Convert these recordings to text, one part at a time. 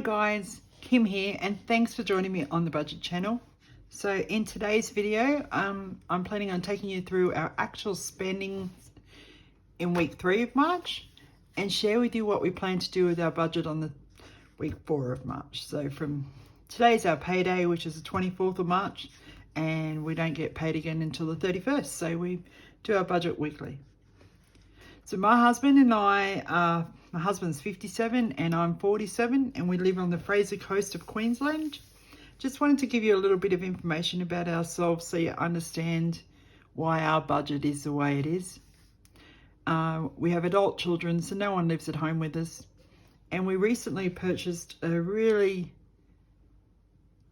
guys, Kim here, and thanks for joining me on the budget channel. So in today's video, I'm planning on taking you through our actual spending in week 3 of March and share with you what we plan to do with our budget on the week 4 of March. So from today's our payday, which is the 24th of March, and we don't get paid again until the 31st. So we do our budget weekly. So my husband and I my husband's 57 and I'm 47, and we live on the Fraser Coast of Queensland. Just wanted to give you a little bit of information about ourselves so you understand why our budget is the way it is. We have adult children, so no one lives at home with us. And we recently purchased a really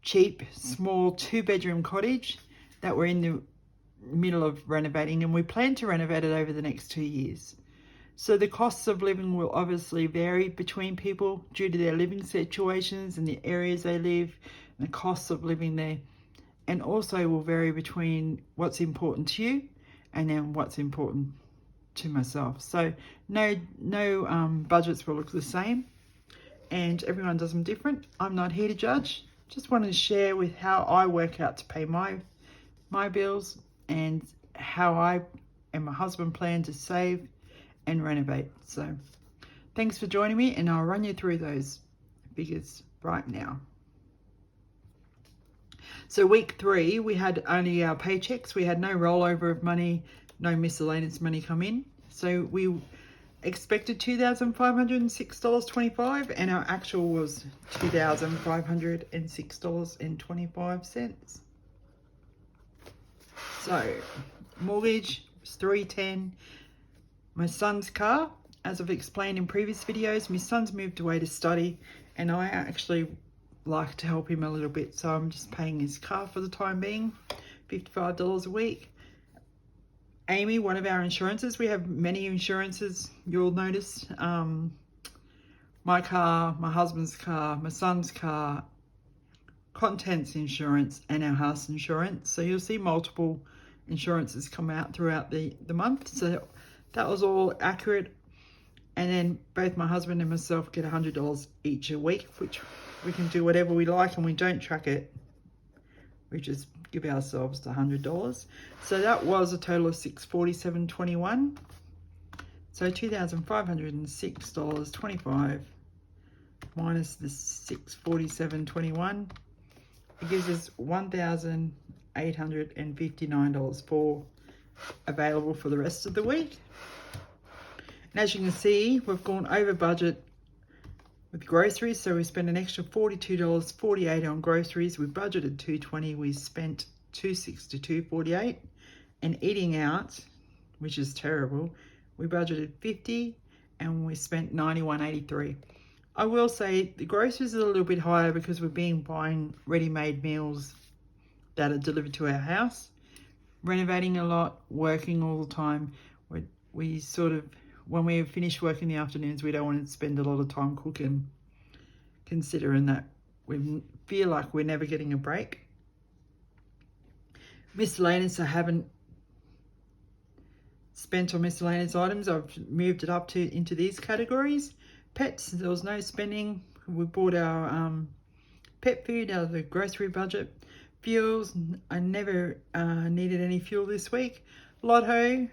cheap, small 2-bedroom cottage that we're in the middle of renovating, and we plan to renovate it over the next 2 years. So the costs of living will obviously vary between people due to their living situations and the areas they live, and the costs of living there, and also will vary between what's important to you and then what's important to myself. So no budgets will look the same, and everyone does them different. I'm not here to judge, just wanted to share with how I work out to pay my bills and how I and my husband plan to save and renovate. So thanks for joining me, and I'll run you through those figures right now. So week 3, we had only our paychecks. We had no rollover of money, no miscellaneous money come in. So we expected $2,506.25, and our actual was $2,506.25. So mortgage was $310. My son's car, as I've explained in previous videos, my son's moved away to study, and I actually like to help him a little bit, so I'm just paying his car for the time being, $55 a week. Amy, one of our insurances, we have many insurances, you'll notice. My car, my husband's car, my son's car, contents insurance, and our house insurance. So you'll see multiple insurances come out throughout the month. So that was all accurate. And then both my husband and myself get $100 each a week, which we can do whatever we like, and we don't track it. We just give ourselves the $100. So that was a total of $647.21. So $2,506.25 minus the $647.21. It gives us $1,859 for available for the rest of the week. And as you can see, we've gone over budget with groceries, so we spent an extra $42.48 on groceries. We budgeted $220, we spent $262.48. And eating out, which is terrible, we budgeted $50 and we spent $91.83. I will say the groceries are a little bit higher because we're buying ready-made meals that are delivered to our house. Renovating a lot, working all the time. We sort of, when we finish work in the afternoons, we don't want to spend a lot of time cooking, considering that we feel like we're never getting a break. Miscellaneous, I haven't spent on miscellaneous items. I've moved it up into these categories. Pets, there was no spending. We bought our pet food out of the grocery budget. Fuels, I never needed any fuel this week. Lotto,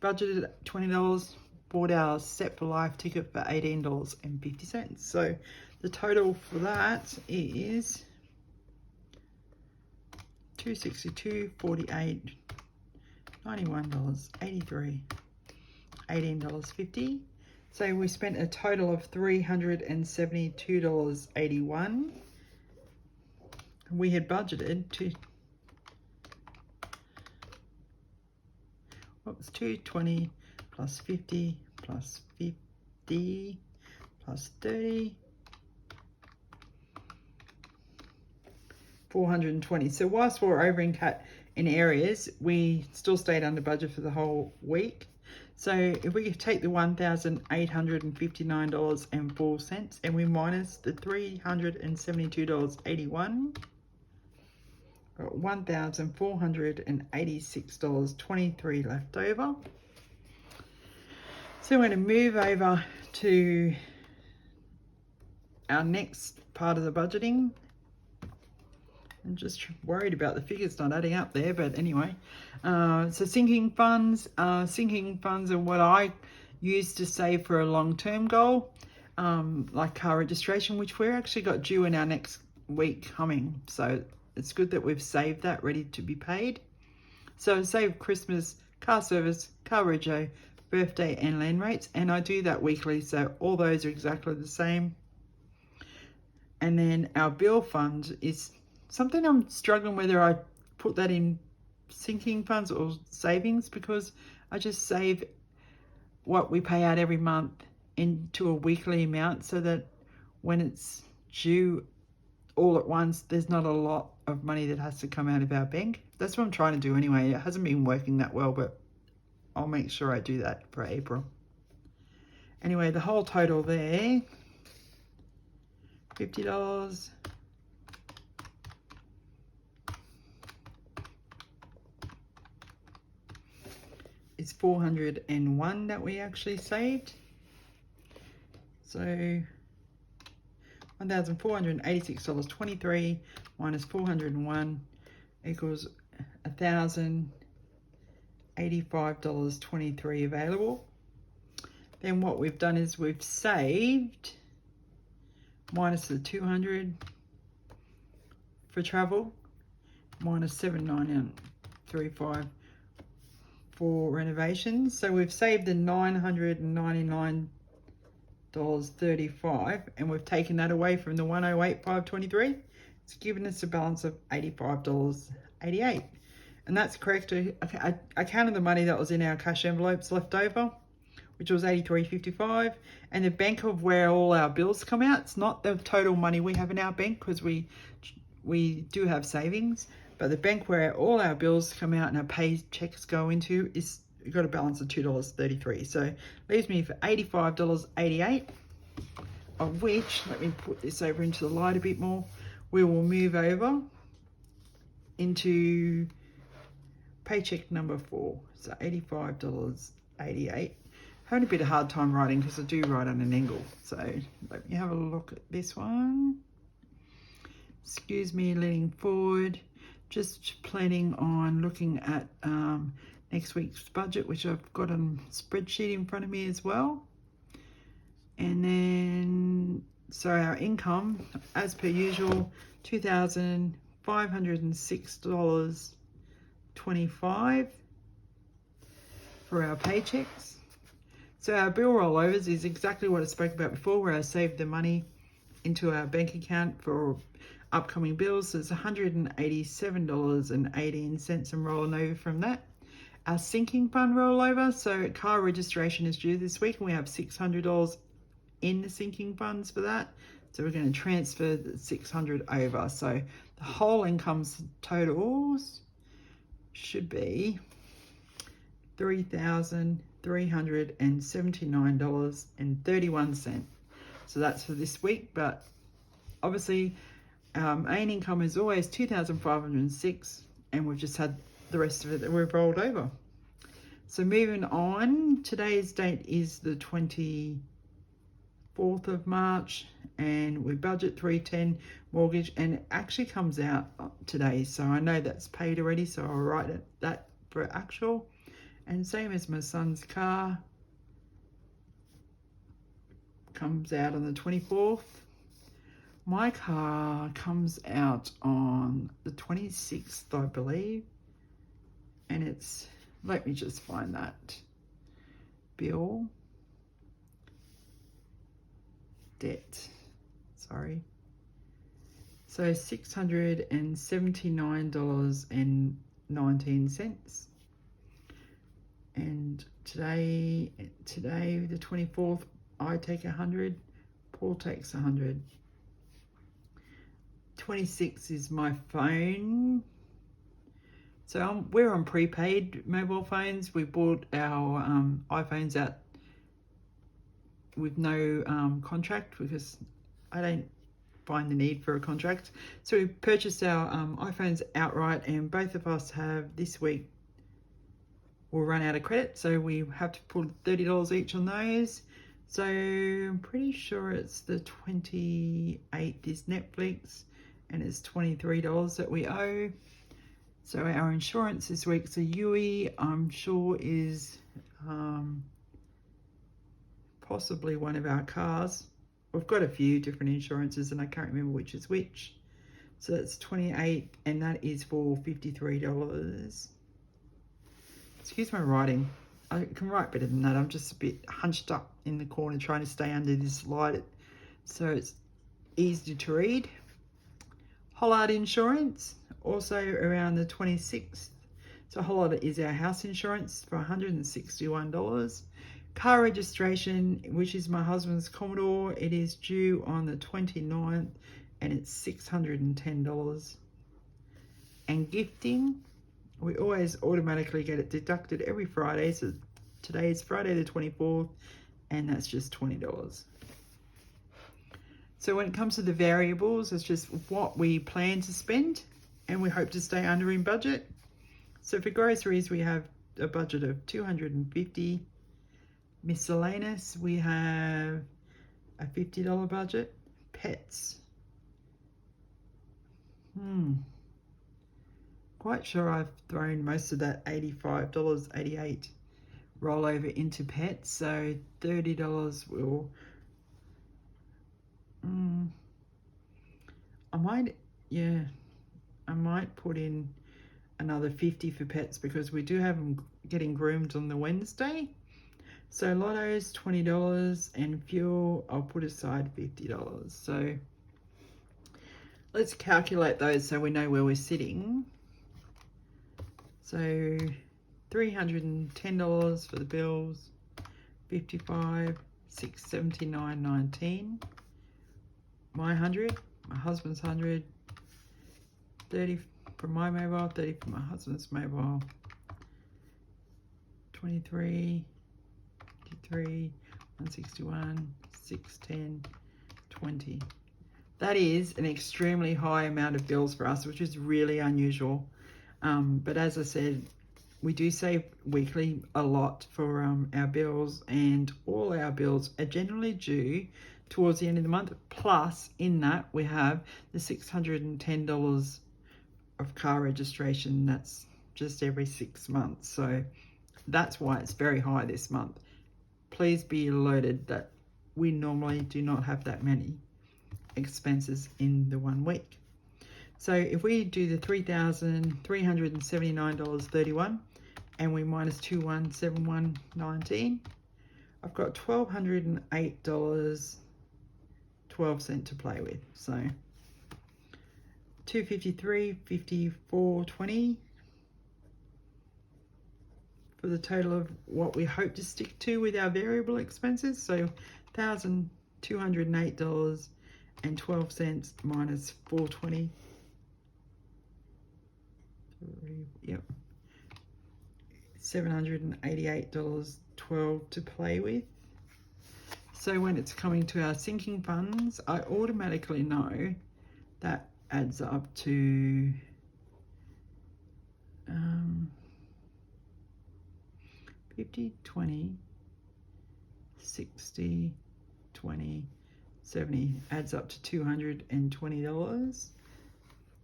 budgeted $20. Bought our Set for Life ticket for $18.50. So the total for that is $262.48, $91.83, $18.50. So we spent a total of $372.81. We had budgeted to, what was $220 plus 50 plus 50 plus 30, $420. So whilst we were over in areas, we still stayed under budget for the whole week. So if we take the $1,859.04 and we minus the $372.81, $1,486.23 left over. So we're going to move over to our next part of the budgeting. I'm just worried about the figures not adding up there, but anyway. So sinking funds. Sinking funds are what I use to save for a long-term goal, like car registration, which we're actually got due in our next week coming. So it's good that we've saved that, ready to be paid. So save Christmas, car service, car rego, birthday and land rates, and I do that weekly, so all those are exactly the same. And then our bill fund is something I'm struggling whether I put that in sinking funds or savings, because I just save what we pay out every month into a weekly amount so that when it's due all at once, there's not a lot of money that has to come out of our bank. That's what I'm trying to do anyway. It hasn't been working that well, but I'll make sure I do that for April. Anyway, the whole total there, $50. Is 401 that we actually saved. So $1,486.23 minus 401 equals $1,085.23 available. Then what we've done is we've saved minus the 200 for travel, minus 799.35 for renovations. So we've saved the $999.35, and we've taken that away from the $108,523. It's given us a balance of $85.88, and that's correct. I counted the money that was in our cash envelopes left over, which was $83.55, and the bank of where all our bills come out. It's not the total money we have in our bank, because we do have savings, but the bank where all our bills come out and our paychecks go into is got a balance of $2.33. So leaves me for $85.88, of which, let me put this over into the light a bit more, we will move over into paycheck number 4. So $85.88. Having a bit of hard time writing because I do write on an angle. So let me have a look at this one. Excuse me leaning forward. Just planning on looking at next week's budget, which I've got a spreadsheet in front of me as well. And then, so our income, as per usual, $2,506.25 for our paychecks. So our bill rollovers is exactly what I spoke about before, where I saved the money into our bank account for upcoming bills. So it's $187.18 and rolling over from that. Our sinking fund rollover, so car registration is due this week and we have $600 in the sinking funds for that. So we're going to transfer the $600 over. So the whole income totals should be $3,379.31. So that's for this week, but obviously main income is always $2,506, and we've just had the rest of it that we've rolled over. So moving on, today's date is the 24th of March, and we budget $310 mortgage, and it actually comes out today, so I know that's paid already, so I'll write that for actual. And same as my son's car, comes out on the 24th. My car comes out on the 26th, I believe. And it's, let me just find that bill. Debt, sorry. So $679.19. And today the 24th, I take 100, Paul takes 100. 26 is my phone. So we're on prepaid mobile phones. We bought our iPhones out with no contract, because I don't find the need for a contract. So we purchased our iPhones outright, and both of us have this week will run out of credit, so we have to put $30 each on those. So I'm pretty sure it's the 28th is Netflix, and it's $23 that we owe. So our insurance this week, so Yui, I'm sure is possibly one of our cars. We've got a few different insurances and I can't remember which is which. So that's 28, and that is for $53. Excuse my writing. I can write better than that. I'm just a bit hunched up in the corner trying to stay under this light so it's easy to read. Hollard Insurance, also around the 26th. So Hollard is our house insurance for $161. Car registration, which is my husband's Commodore, it is due on the 29th and it's $610. And gifting, we always automatically get it deducted every Friday. So today is Friday the 24th and that's just $20. So when it comes to the variables, it's just what we plan to spend and we hope to stay under in budget. So for groceries, we have a budget of $250. Miscellaneous, we have a $50 budget. Pets. Quite sure I've thrown most of that $85.88 rollover into pets. So $30 will... I might put in another $50 for pets because we do have them getting groomed on the Wednesday. So Lotto's $20 and fuel, I'll put aside $50. So let's calculate those so we know where we're sitting. So $310 for the bills, 55, $679.19. My 100, my husband's 100, 30 for my mobile, 30 for my husband's mobile, 23, 53, 161, 610, 20. That is an extremely high amount of bills for us, which is really unusual. But as I said, we do save weekly a lot for our bills, and all our bills are generally due towards the end of the month. Plus, in that, we have the $610 of car registration. That's just every 6 months. So that's why it's very high this month. Please be alerted that we normally do not have that many expenses in the 1 week. So if we do the $3,379.31 and we minus $2,171.19, I've got $1,208.12 to play with. So $253.54.20 for the total of what we hope to stick to with our variable expenses. So $1,208.12 minus $420. Yep, $788.12 to play with. So when it's coming to our sinking funds, I automatically know that adds up to 50, 20, 60, 20, 70, adds up to $220.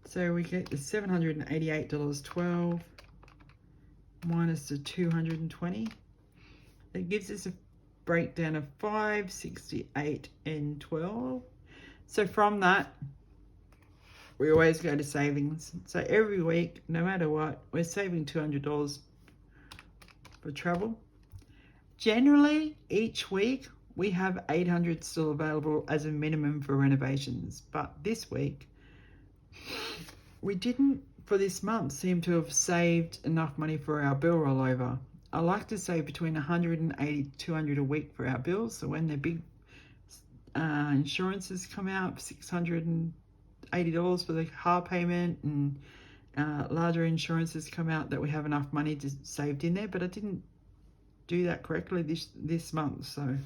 So we get the $788.12 minus the 220. That gives us a breakdown of $568.12. So from that, we always go to savings. So every week, no matter what, we're saving $200 for travel. Generally, each week, we have $800 still available as a minimum for renovations. But this week, we didn't, for this month, seem to have saved enough money for our bill rollover. I like to save between $180 to $200 a week for our bills. So when the big insurances come out, $680 for the car payment, and larger insurances come out, that we have enough money saved in there. But I didn't do that correctly this month, so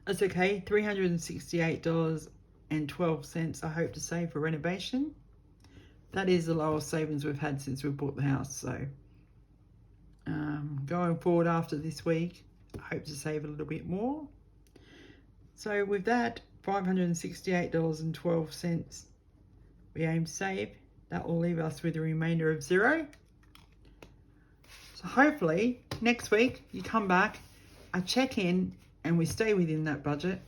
that's okay. $368.12 I hope to save for renovation. That is the lowest savings we've had since we bought the house. So going forward after this week, I hope to save a little bit more. So with that, $568.12 we aim to save. That will leave us with a remainder of $0. So hopefully next week you come back, I check in and we stay within that budget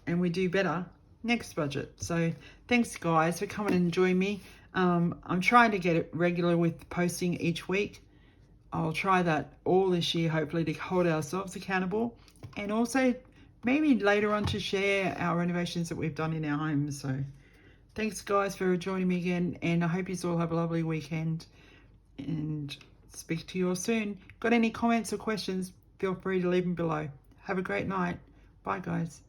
and we do better next budget. So thanks guys for coming and join me. I'm trying to get it regular with posting each week. I'll try that all this year, hopefully, to hold ourselves accountable, and also maybe later on to share our renovations that we've done in our homes. So thanks guys for joining me again, and I hope you all have a lovely weekend and speak to you all soon. Got any comments or questions, feel free to leave them below. Have a great night. Bye guys.